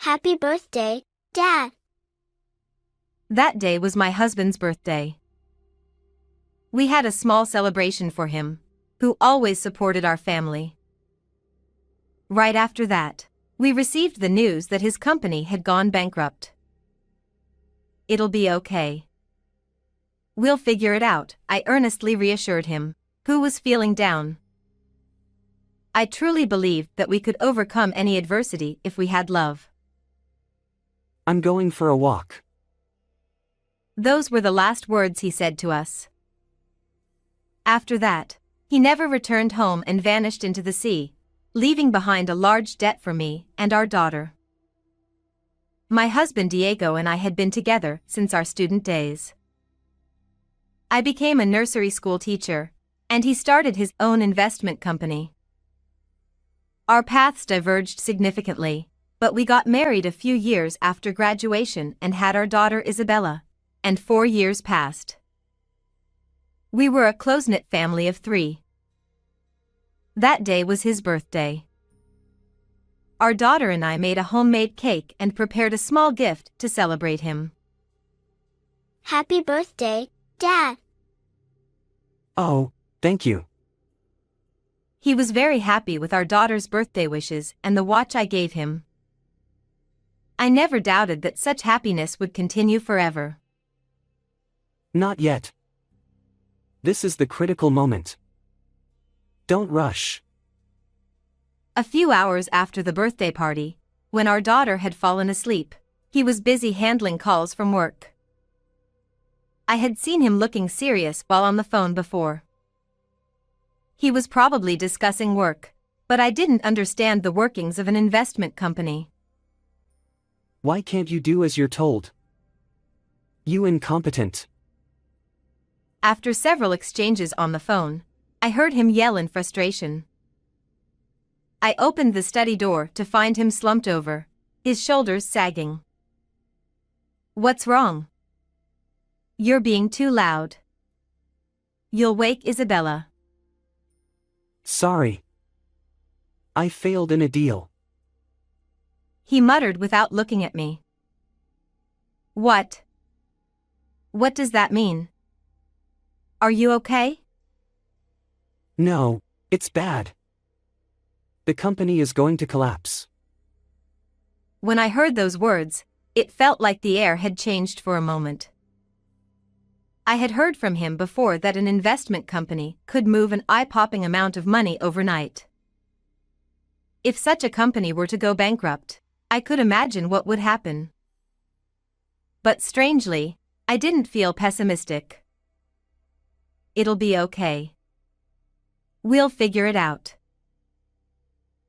Happy birthday, Dad. That day was my husband's birthday. We had a small celebration for him, who always supported our family. Right after that, we received the news that his company had gone bankrupt. It'll be okay. We'll figure it out, I earnestly reassured him, who was feeling down. I truly believed that we could overcome any adversity if we had love. I'm going for a walk. Those were the last words he said to us. After that, he never returned home and vanished into the sea, leaving behind a large debt for me and our daughter. My husband Diego and I had been together since our student days. I became a nursery school teacher, and he started his own investment company. Our paths diverged significantly, but we got married a few years after graduation and had our daughter Isabella, and 4 years passed. We were a close-knit family of 3. That day was his birthday. Our daughter and I made a homemade cake and prepared a small gift to celebrate him. Happy birthday, Dad. Oh, thank you. He was very happy with our daughter's birthday wishes and the watch I gave him. I never doubted that such happiness would continue forever. Not yet. This is the critical moment. Don't rush. A few hours after the birthday party, when our daughter had fallen asleep, he was busy handling calls from work. I had seen him looking serious while on the phone before. He was probably discussing work, but I didn't understand the workings of an investment company. Why can't you do as you're told? You incompetent. After several exchanges on the phone, I heard him yell in frustration. I opened the study door to find him slumped over, his shoulders sagging. What's wrong? You're being too loud. You'll wake Isabella. Sorry. I failed in a deal. He muttered without looking at me. What? What does that mean? Are you okay? No, it's bad. The company is going to collapse. When I heard those words, it felt like the air had changed for a moment. I had heard from him before that an investment company could move an eye-popping amount of money overnight. If such a company were to go bankrupt, I could imagine what would happen. But strangely, I didn't feel pessimistic. It'll be okay. We'll figure it out.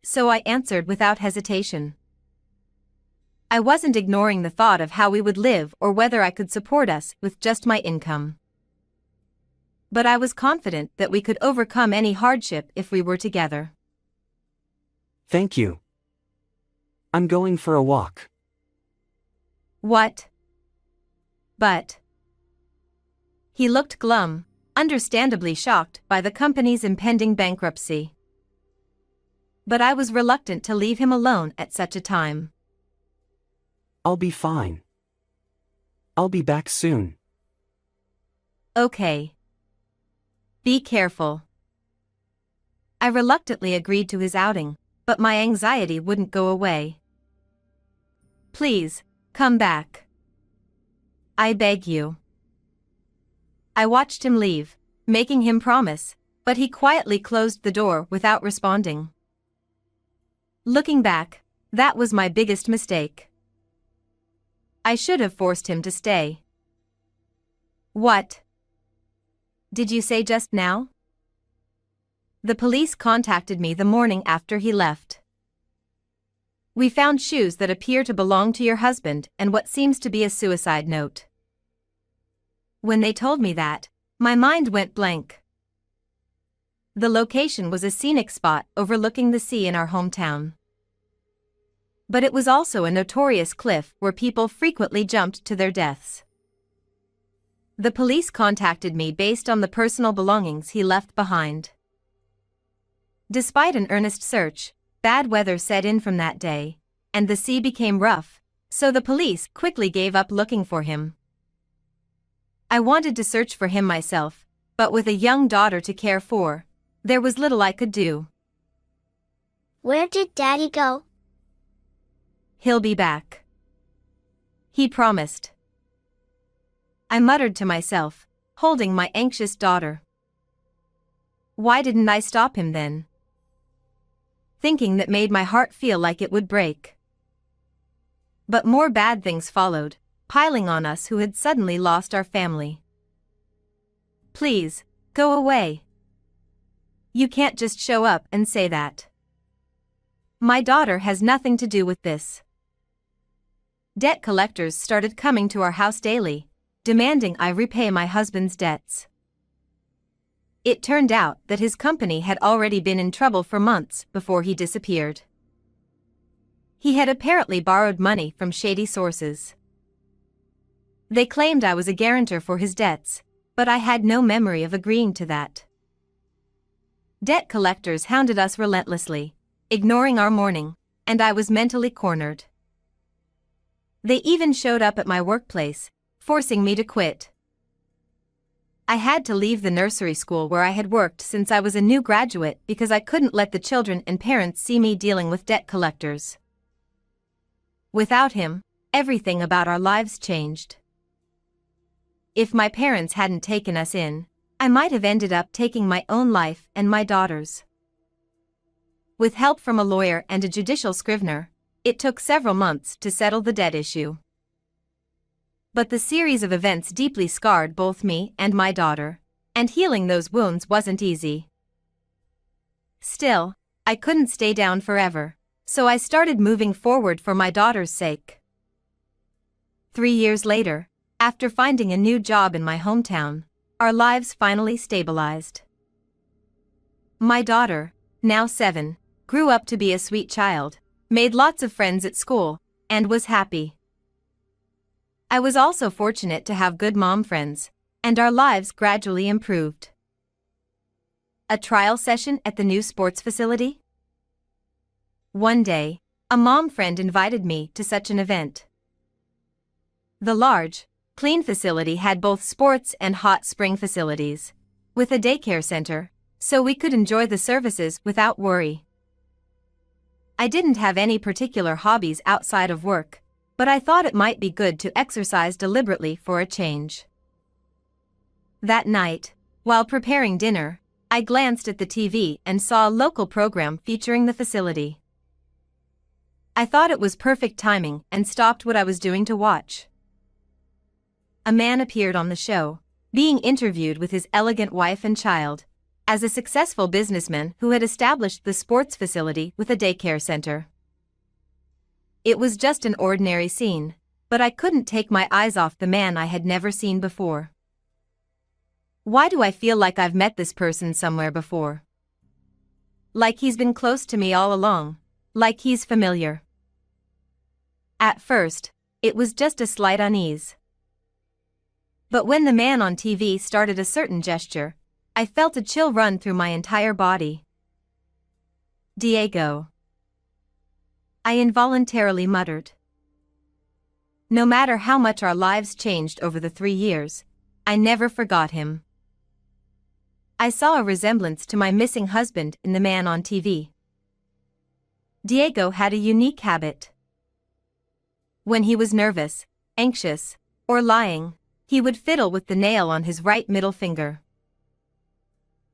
So I answered without hesitation. I wasn't ignoring the thought of how we would live or whether I could support us with just my income. But I was confident that we could overcome any hardship if we were together. Thank you. I'm going for a walk. What? But. He looked glum, understandably shocked by the company's impending bankruptcy. But I was reluctant to leave him alone at such a time. I'll be fine. I'll be back soon. Okay. Be careful. I reluctantly agreed to his outing, but my anxiety wouldn't go away. Please, come back. I beg you. I watched him leave, making him promise, but he quietly closed the door without responding. Looking back, that was my biggest mistake. I should have forced him to stay. What? Did you say just now? The police contacted me the morning after he left. We found shoes that appear to belong to your husband and what seems to be a suicide note. When they told me that, my mind went blank. The location was a scenic spot overlooking the sea in our hometown. But it was also a notorious cliff where people frequently jumped to their deaths. The police contacted me based on the personal belongings he left behind. Despite an earnest search, bad weather set in from that day, and the sea became rough, so the police quickly gave up looking for him. I wanted to search for him myself, but with a young daughter to care for, there was little I could do. Where did Daddy go? He'll be back. He promised. I muttered to myself, holding my anxious daughter. Why didn't I stop him then? Thinking that made my heart feel like it would break. But more bad things followed, piling on us who had suddenly lost our family. Please, go away. You can't just show up and say that. My daughter has nothing to do with this. Debt collectors started coming to our house daily, demanding I repay my husband's debts. It turned out that his company had already been in trouble for months before he disappeared. He had apparently borrowed money from shady sources. They claimed I was a guarantor for his debts, but I had no memory of agreeing to that. Debt collectors hounded us relentlessly, ignoring our mourning, and I was mentally cornered. They even showed up at my workplace, forcing me to quit. I had to leave the nursery school where I had worked since I was a new graduate because I couldn't let the children and parents see me dealing with debt collectors. Without him, everything about our lives changed. If my parents hadn't taken us in, I might have ended up taking my own life and my daughter's. With help from a lawyer and a judicial scrivener, it took several months to settle the debt issue. But the series of events deeply scarred both me and my daughter, and healing those wounds wasn't easy. Still, I couldn't stay down forever, so I started moving forward for my daughter's sake. 3 years later, after finding a new job in my hometown, our lives finally stabilized. My daughter, now 7, grew up to be a sweet child, made lots of friends at school, and was happy. I was also fortunate to have good mom friends, and our lives gradually improved. A trial session at the new sports facility? One day, a mom friend invited me to such an event. The large, clean facility had both sports and hot spring facilities, with a daycare center, so we could enjoy the services without worry. I didn't have any particular hobbies outside of work, but I thought it might be good to exercise deliberately for a change. That night, while preparing dinner, I glanced at the TV and saw a local program featuring the facility. I thought it was perfect timing and stopped what I was doing to watch. A man appeared on the show, being interviewed with his elegant wife and child, as a successful businessman who had established the sports facility with a daycare center. It was just an ordinary scene, but I couldn't take my eyes off the man I had never seen before. Why do I feel like I've met this person somewhere before? Like he's been close to me all along, like he's familiar. At first, it was just a slight unease. But when the man on TV started a certain gesture, I felt a chill run through my entire body. Diego. I involuntarily muttered. No matter how much our lives changed over the 3 years, I never forgot him. I saw a resemblance to my missing husband in the man on TV. Diego had a unique habit. When he was nervous, anxious, or lying, he would fiddle with the nail on his right middle finger.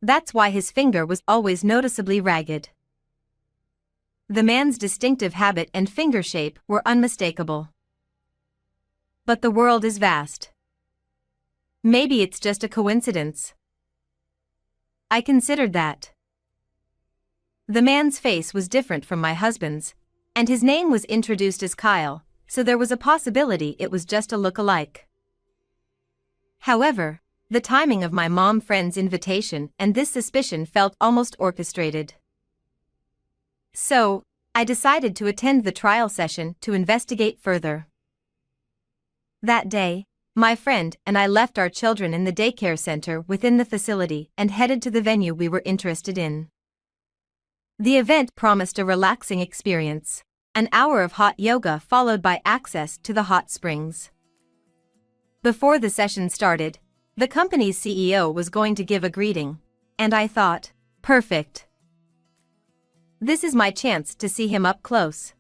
That's why his finger was always noticeably ragged. The man's distinctive habit and finger shape were unmistakable. But the world is vast. Maybe it's just a coincidence. I considered that. The man's face was different from my husband's, and his name was introduced as Kyle, so there was a possibility it was just a look-alike. However, the timing of my mom friend's invitation and this suspicion felt almost orchestrated. So, I decided to attend the trial session to investigate further. That day, my friend and I left our children in the daycare center within the facility and headed to the venue we were interested in. The event promised a relaxing experience, an hour of hot yoga followed by access to the hot springs. Before the session started, the company's CEO was going to give a greeting, and I thought, perfect. This is my chance to see him up close.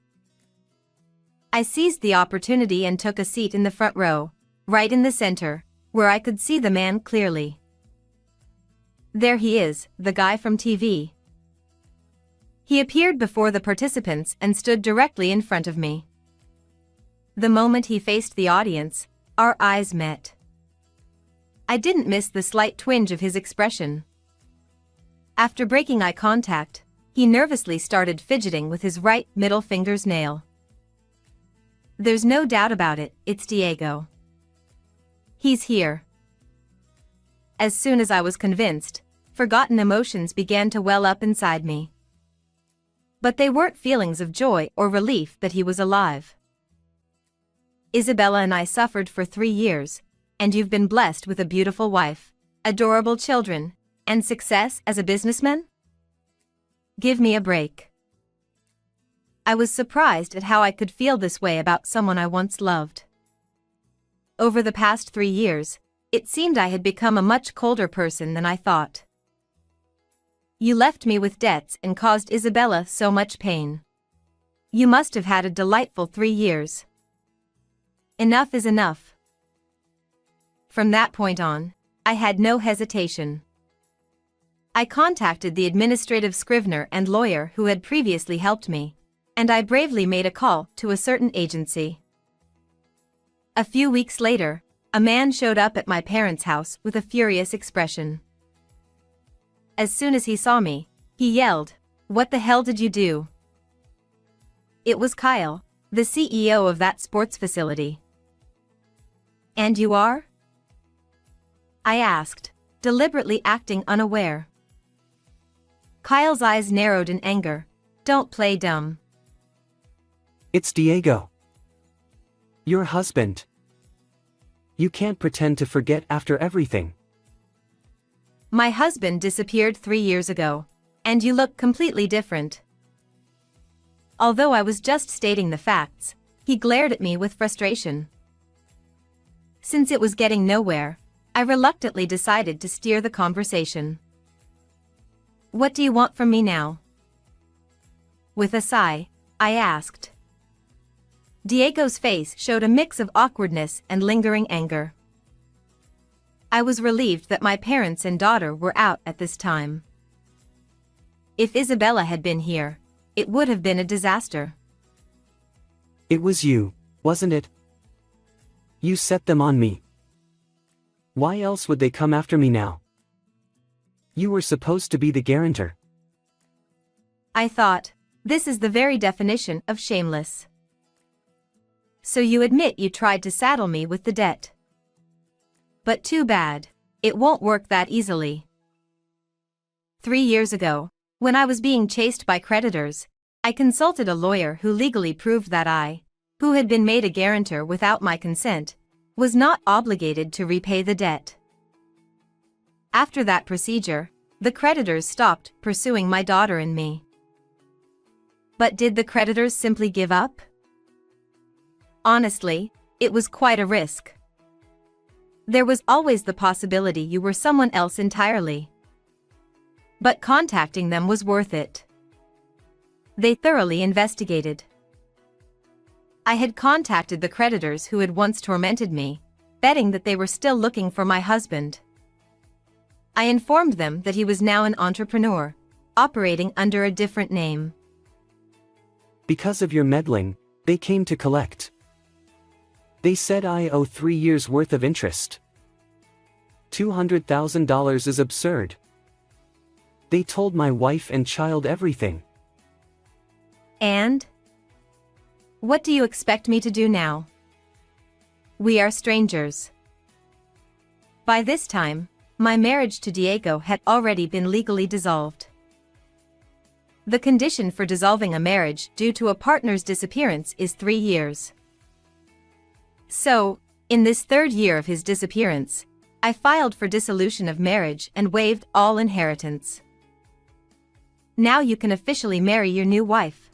I seized the opportunity and took a seat in the front row, right in the center, where I could see the man clearly. There he is, the guy from TV. He appeared before the participants and stood directly in front of me. The moment he faced the audience, our eyes met. I didn't miss the slight twinge of his expression. After breaking eye contact, he nervously started fidgeting with his right middle finger's nail. There's no doubt about it, it's Diego. He's here. As soon as I was convinced, forgotten emotions began to well up inside me. But they weren't feelings of joy or relief that he was alive. Isabella and I suffered for 3 years, and you've been blessed with a beautiful wife, adorable children, and success as a businessman? Give me a break. I was surprised at how I could feel this way about someone I once loved. Over the past 3 years, it seemed I had become a much colder person than I thought. You left me with debts and caused Isabella so much pain. You must have had a delightful 3 years. Enough is enough. From that point on, I had no hesitation. I contacted the administrative scrivener and lawyer who had previously helped me, and I bravely made a call to a certain agency. A few weeks later, a man showed up at my parents' house with a furious expression. As soon as he saw me, he yelled, "What the hell did you do?" It was Kyle, the CEO of that sports facility. And you are? I asked, deliberately acting unaware. Kyle's eyes narrowed in anger. Don't play dumb. It's Diego. Your husband. You can't pretend to forget after everything. My husband disappeared 3 years ago, and you look completely different. Although I was just stating the facts, he glared at me with frustration. Since it was getting nowhere, I reluctantly decided to steer the conversation. What do you want from me now? With a sigh, I asked. Diego's face showed a mix of awkwardness and lingering anger. I was relieved that my parents and daughter were out at this time. If Isabella had been here, it would have been a disaster. It was you, wasn't it? You set them on me. Why else would they come after me now? You were supposed to be the guarantor. I thought, this is the very definition of shameless. So you admit you tried to saddle me with the debt. But too bad, it won't work that easily. 3 years ago, when I was being chased by creditors, I consulted a lawyer who legally proved that I, who had been made a guarantor without my consent, was not obligated to repay the debt. After that procedure, the creditors stopped pursuing my daughter and me. But did the creditors simply give up? Honestly, it was quite a risk. There was always the possibility you were someone else entirely. But contacting them was worth it. They thoroughly investigated. I had contacted the creditors who had once tormented me, betting that they were still looking for my husband. I informed them that he was now an entrepreneur, operating under a different name. Because of your meddling, they came to collect. They said I owe 3 years' worth of interest. $200,000 is absurd. They told my wife and child everything. And? What do you expect me to do now? We are strangers. By this time, my marriage to Diego had already been legally dissolved. The condition for dissolving a marriage due to a partner's disappearance is 3 years. So, in this 3rd year of his disappearance, I filed for dissolution of marriage and waived all inheritance. Now you can officially marry your new wife.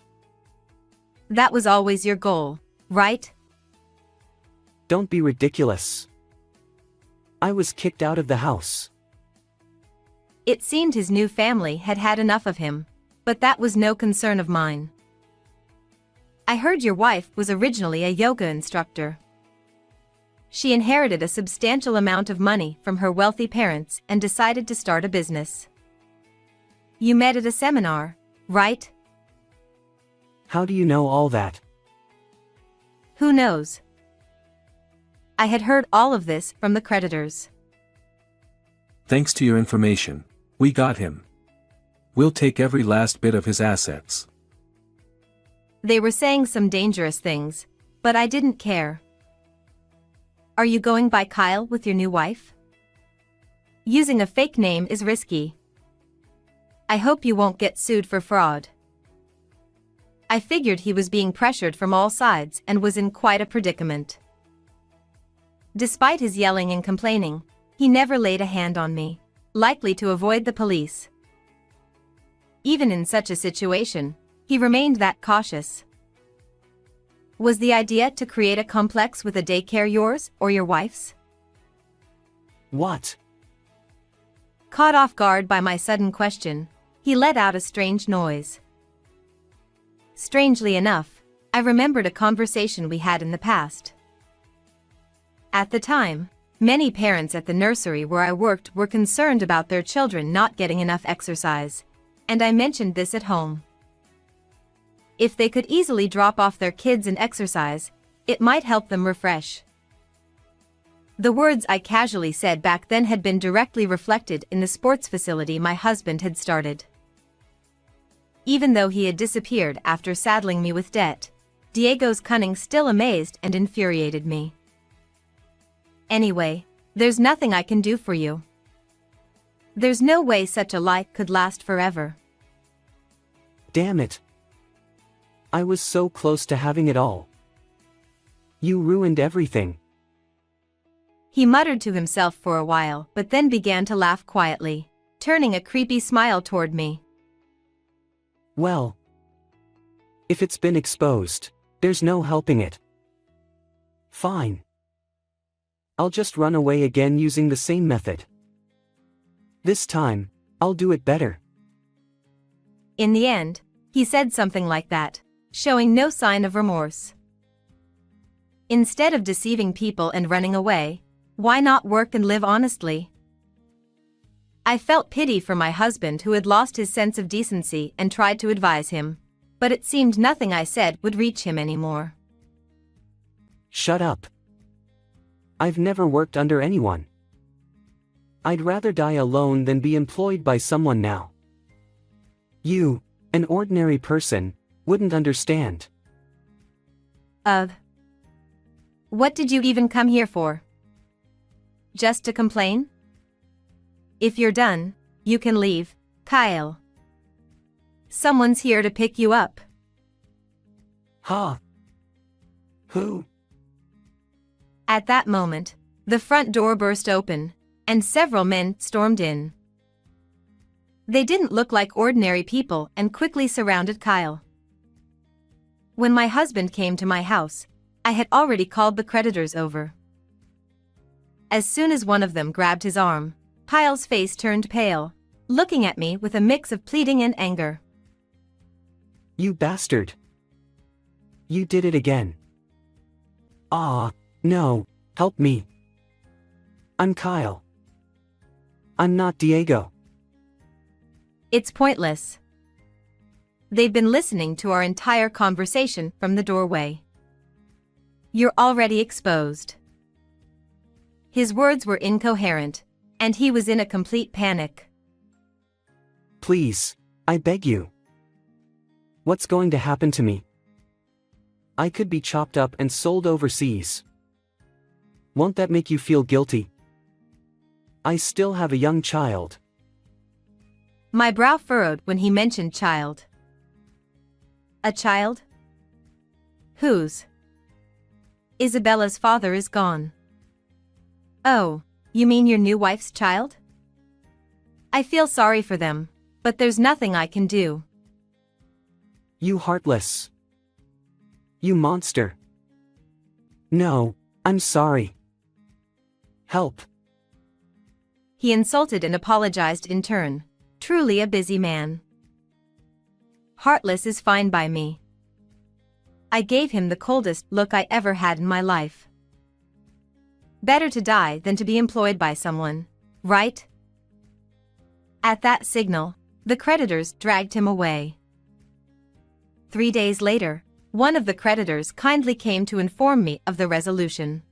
That was always your goal, right? Don't be ridiculous. I was kicked out of the house. It seemed his new family had had enough of him, but that was no concern of mine. I heard your wife was originally a yoga instructor. She inherited a substantial amount of money from her wealthy parents and decided to start a business. You met at a seminar, right? How do you know all that? Who knows? I had heard all of this from the creditors. Thanks to your information, we got him. We'll take every last bit of his assets. They were saying some dangerous things, but I didn't care. Are you going by Kyle with your new wife? Using a fake name is risky. I hope you won't get sued for fraud. I figured he was being pressured from all sides and was in quite a predicament. Despite his yelling and complaining, he never laid a hand on me, likely to avoid the police. Even in such a situation, he remained that cautious. Was the idea to create a complex with a daycare yours or your wife's? What? Caught off guard by my sudden question, he let out a strange noise. Strangely enough, I remembered a conversation we had in the past. At the time, many parents at the nursery where I worked were concerned about their children not getting enough exercise, and I mentioned this at home. If they could easily drop off their kids and exercise, it might help them refresh. The words I casually said back then had been directly reflected in the sports facility my husband had started. Even though he had disappeared after saddling me with debt, Diego's cunning still amazed and infuriated me. Anyway, there's nothing I can do for you. There's no way such a lie could last forever. Damn it. I was so close to having it all. You ruined everything. He muttered to himself for a while but then began to laugh quietly, turning a creepy smile toward me. Well, if it's been exposed, there's no helping it. Fine. I'll just run away again using the same method. This time, I'll do it better. In the end, he said something like that, showing no sign of remorse. Instead of deceiving people and running away, why not work and live honestly? I felt pity for my husband who had lost his sense of decency and tried to advise him, but it seemed nothing I said would reach him anymore. Shut up. I've never worked under anyone. I'd rather die alone than be employed by someone now. You, an ordinary person, wouldn't understand. What did you even come here for? Just to complain? If you're done, you can leave, Kyle. Someone's here to pick you up. Huh? Who? At that moment, the front door burst open, and several men stormed in. They didn't look like ordinary people and quickly surrounded Kyle. When my husband came to my house, I had already called the creditors over. As soon as one of them grabbed his arm, Kyle's face turned pale, looking at me with a mix of pleading and anger. You bastard. You did it again. No, help me. I'm Kyle. I'm not Diego. It's pointless. They've been listening to our entire conversation from the doorway. You're already exposed. His words were incoherent, and he was in a complete panic. Please, I beg you. What's going to happen to me? I could be chopped up and sold overseas. Won't that make you feel guilty? I still have a young child. My brow furrowed when he mentioned child. A child? Whose? Isabella's father is gone. Oh, you mean your new wife's child? I feel sorry for them, but there's nothing I can do. You heartless. You monster. No, I'm sorry. Help. He insulted and apologized in turn. Truly a busy man. Heartless is fine by me. I gave him the coldest look I ever had in my life. Better to die than to be employed by someone, right? At that signal, the creditors dragged him away. 3 days later, one of the creditors kindly came to inform me of the resolution.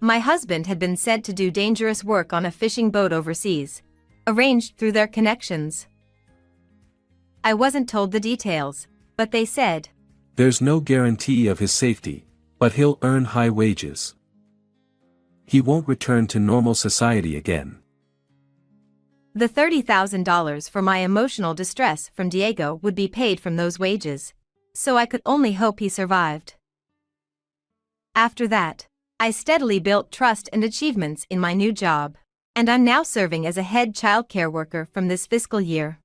My husband had been sent to do dangerous work on a fishing boat overseas, arranged through their connections. I wasn't told the details, but they said, "There's no guarantee of his safety, but he'll earn high wages. He won't return to normal society again." the $30,000 for my emotional distress from Diego would be paid from those wages, so I could only hope he survived. After that, I steadily built trust and achievements in my new job, and I'm now serving as a head childcare worker from this fiscal year.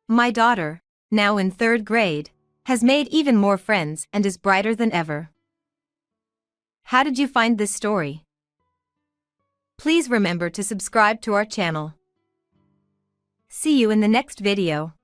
My daughter, now in 3rd grade, has made even more friends and is brighter than ever. How did you find this story? Please remember to subscribe to our channel. See you in the next video.